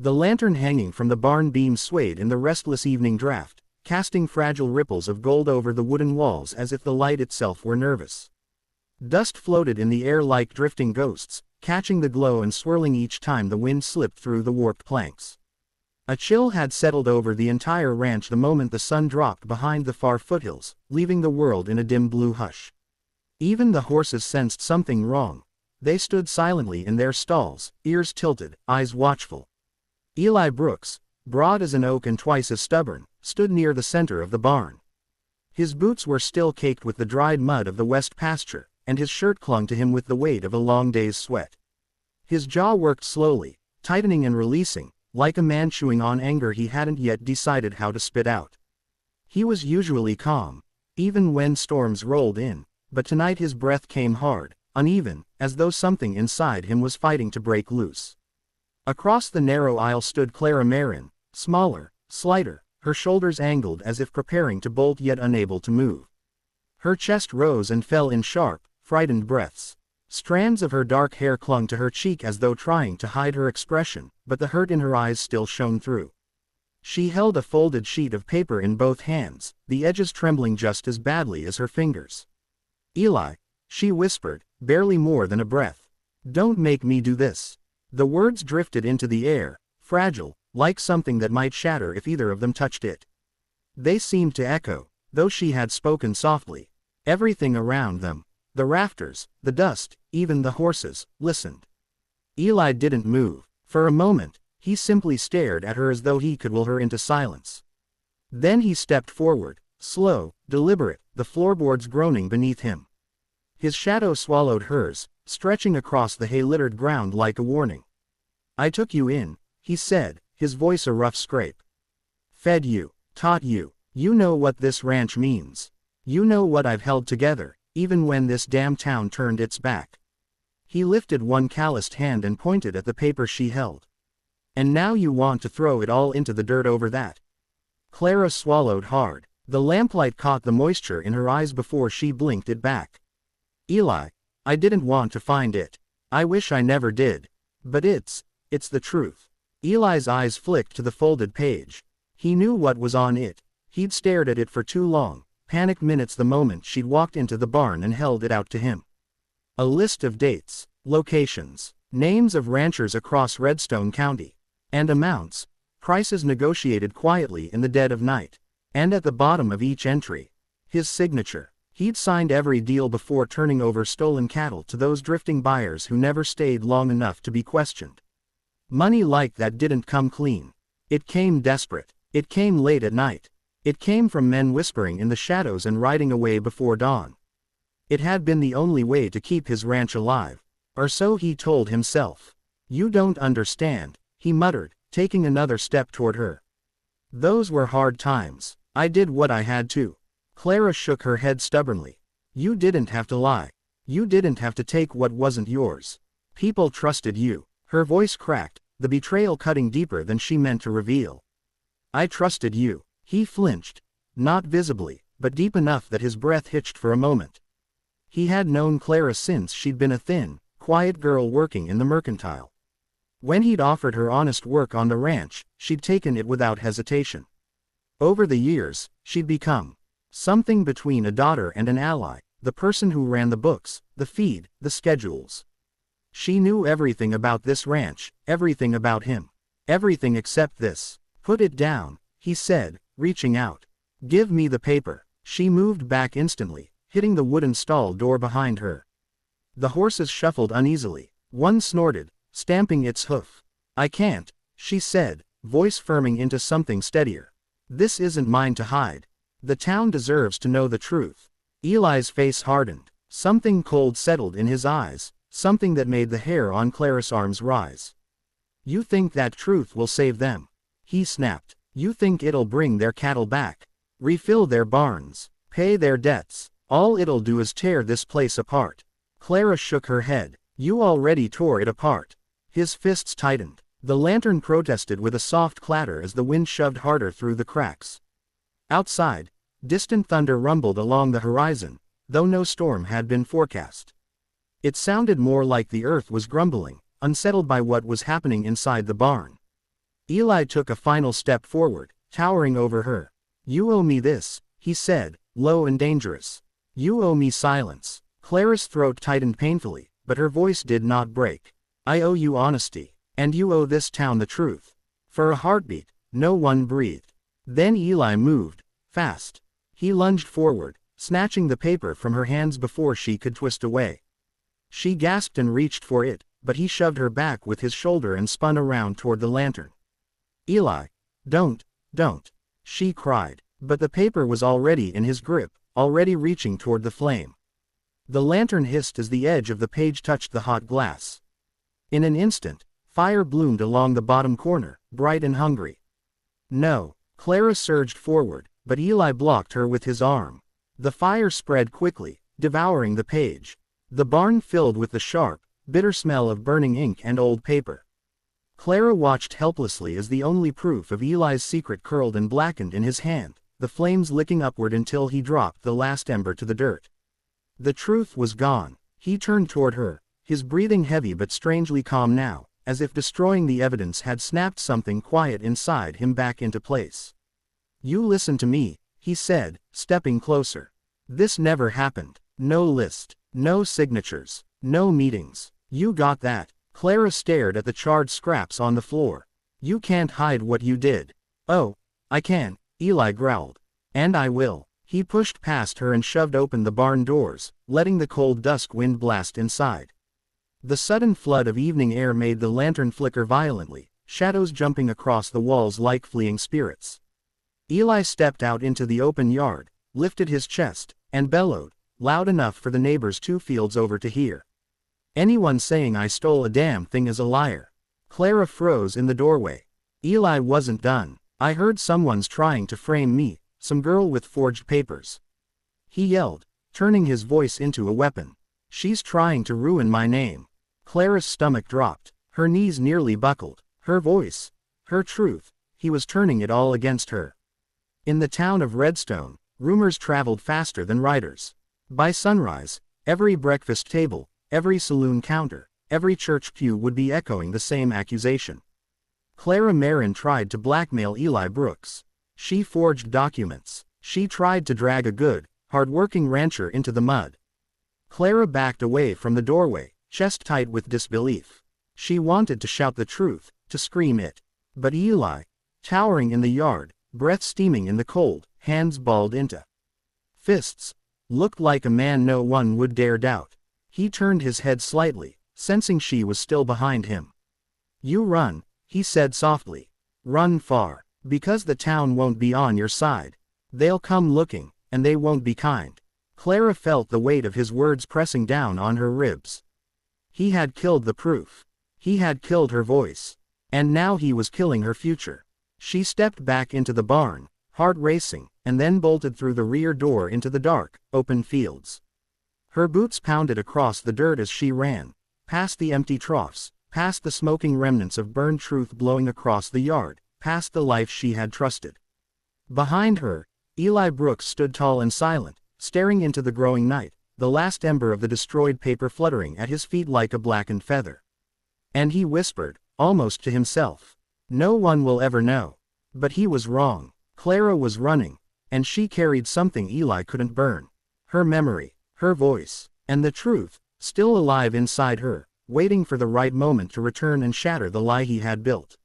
The lantern hanging from the barn beam swayed in the restless evening draft, casting fragile ripples of gold over the wooden walls as if the light itself were nervous. Dust floated in the air like drifting ghosts, catching the glow and swirling each time the wind slipped through the warped planks. A chill had settled over the entire ranch the moment the sun dropped behind the far foothills, leaving the world in a dim blue hush. Even the horses sensed something wrong. They stood silently in their stalls, ears tilted, eyes watchful. Eli Brooks, broad as an oak and twice as stubborn, stood near the center of the barn. His boots were still caked with the dried mud of the west pasture, and his shirt clung to him with the weight of a long day's sweat. His jaw worked slowly, tightening and releasing, like a man chewing on anger he hadn't yet decided how to spit out. He was usually calm, even when storms rolled in, but tonight his breath came hard, uneven, as though something inside him was fighting to break loose. Across the narrow aisle stood Clara Marin, smaller, slighter, her shoulders angled as if preparing to bolt yet unable to move. Her chest rose and fell in sharp, frightened breaths. Strands of her dark hair clung to her cheek as though trying to hide her expression, but the hurt in her eyes still shone through. She held a folded sheet of paper in both hands, the edges trembling just as badly as her fingers. "Eli," she whispered, barely more than a breath. "Don't make me do this." The words drifted into the air, fragile, like something that might shatter if either of them touched it. They seemed to echo, though she had spoken softly. Everything around them, the rafters, the dust, even the horses, listened. Eli didn't move. For a moment, he simply stared at her as though he could will her into silence. Then he stepped forward, slow, deliberate, the floorboards groaning beneath him. His shadow swallowed hers, stretching across the hay-littered ground like a warning. "I took you in," he said, his voice a rough scrape. "Fed you, taught you, you know what this ranch means. You know what I've held together, even when this damn town turned its back." He lifted one calloused hand and pointed at the paper she held. "And now you want to throw it all into the dirt over that?" Clara swallowed hard. The lamplight caught the moisture in her eyes before she blinked it back. "Eli, I didn't want to find it. I wish I never did. But it's the truth." Eli's eyes flicked to the folded page. He knew what was on it. He'd stared at it for too long, panicked minutes the moment she'd walked into the barn and held it out to him. A list of dates, locations, names of ranchers across Redstone County, and amounts, prices negotiated quietly in the dead of night. And at the bottom of each entry, his signature. He'd signed every deal before turning over stolen cattle to those drifting buyers who never stayed long enough to be questioned. Money like that didn't come clean. It came desperate. It came late at night. It came from men whispering in the shadows and riding away before dawn. It had been the only way to keep his ranch alive. Or so he told himself. "You don't understand," he muttered, taking another step toward her. "Those were hard times. I did what I had to." Clara shook her head stubbornly. "You didn't have to lie. You didn't have to take what wasn't yours. People trusted you." Her voice cracked, the betrayal cutting deeper than she meant to reveal. "I trusted you." He flinched. Not visibly, but deep enough that his breath hitched for a moment. He had known Clara since she'd been a thin, quiet girl working in the mercantile. When he'd offered her honest work on the ranch, she'd taken it without hesitation. Over the years, she'd become something between a daughter and an ally, the person who ran the books, the feed, the schedules. She knew everything about this ranch, everything about him. Everything except this. "Put it down," he said, reaching out. "Give me the paper." She moved back instantly, hitting the wooden stall door behind her. The horses shuffled uneasily. One snorted, stamping its hoof. "I can't," she said, voice firming into something steadier. "This isn't mine to hide. The town deserves to know the truth." Eli's face hardened. Something cold settled in his eyes, something that made the hair on Clara's arms rise. "You think that truth will save them?" he snapped. "You think it'll bring their cattle back? Refill their barns? Pay their debts? All it'll do is tear this place apart." Clara shook her head. "You already tore it apart." His fists tightened. The lantern protested with a soft clatter as the wind shoved harder through the cracks. Outside, distant thunder rumbled along the horizon, though no storm had been forecast. It sounded more like the earth was grumbling, unsettled by what was happening inside the barn. Eli took a final step forward, towering over her. "You owe me this," he said, low and dangerous. "You owe me silence." Clara's throat tightened painfully, but her voice did not break. "I owe you honesty. And you owe this town the truth." For a heartbeat, no one breathed. Then Eli moved, fast. He lunged forward, snatching the paper from her hands before she could twist away. She gasped and reached for it, but he shoved her back with his shoulder and spun around toward the lantern. "Eli, don't," she cried. But the paper was already in his grip, already reaching toward the flame. The lantern hissed as the edge of the page touched the hot glass. In an instant, fire bloomed along the bottom corner, bright and hungry. "No." Clara surged forward, but Eli blocked her with his arm. The fire spread quickly, devouring the page. The barn filled with the sharp, bitter smell of burning ink and old paper. Clara watched helplessly as the only proof of Eli's secret curled and blackened in his hand, the flames licking upward until he dropped the last ember to the dirt. The truth was gone. He turned toward her, his breathing heavy but strangely calm now, as if destroying the evidence had snapped something quiet inside him back into place. "You listen to me," he said, stepping closer. "This never happened. No list, no signatures, no meetings. You got that." Clara stared at the charred scraps on the floor. "You can't hide what you did." "Oh, I can," Eli growled. "And I will." He pushed past her and shoved open the barn doors, letting the cold dusk wind blast inside. The sudden flood of evening air made the lantern flicker violently, shadows jumping across the walls like fleeing spirits. Eli stepped out into the open yard, lifted his chest, and bellowed, loud enough for the neighbors 2 fields over to hear. "Anyone saying I stole a damn thing is a liar." Clara froze in the doorway. Eli wasn't done. "I heard someone's trying to frame me, some girl with forged papers," he yelled, turning his voice into a weapon. "She's trying to ruin my name." Clara's stomach dropped. Her knees nearly buckled. Her voice, her truth, he was turning it all against her. In the town of Redstone, rumors traveled faster than writers. By sunrise, every breakfast table, every saloon counter, every church pew would be echoing the same accusation. Clara Marin tried to blackmail Eli Brooks. She forged documents. She tried to drag a good, hard-working rancher into the mud. Clara backed away from the doorway, chest tight with disbelief. She wanted to shout the truth, to scream it. But Eli, towering in the yard, breath steaming in the cold, hands balled into fists, looked like a man no one would dare doubt. He turned his head slightly, sensing she was still behind him. "You run," he said softly. "Run far, because the town won't be on your side. They'll come looking, and they won't be kind." Clara felt the weight of his words pressing down on her ribs. He had killed the proof. He had killed her voice. And now he was killing her future. She stepped back into the barn, heart racing, and then bolted through the rear door into the dark, open fields. Her boots pounded across the dirt as she ran, past the empty troughs, past the smoking remnants of burned truth blowing across the yard, past the life she had trusted. Behind her, Eli Brooks stood tall and silent, staring into the growing night, the last ember of the destroyed paper fluttering at his feet like a blackened feather. And he whispered, almost to himself, "No one will ever know." But he was wrong. Clara was running, and she carried something Eli couldn't burn. Her memory, her voice, and the truth, still alive inside her, waiting for the right moment to return and shatter the lie he had built.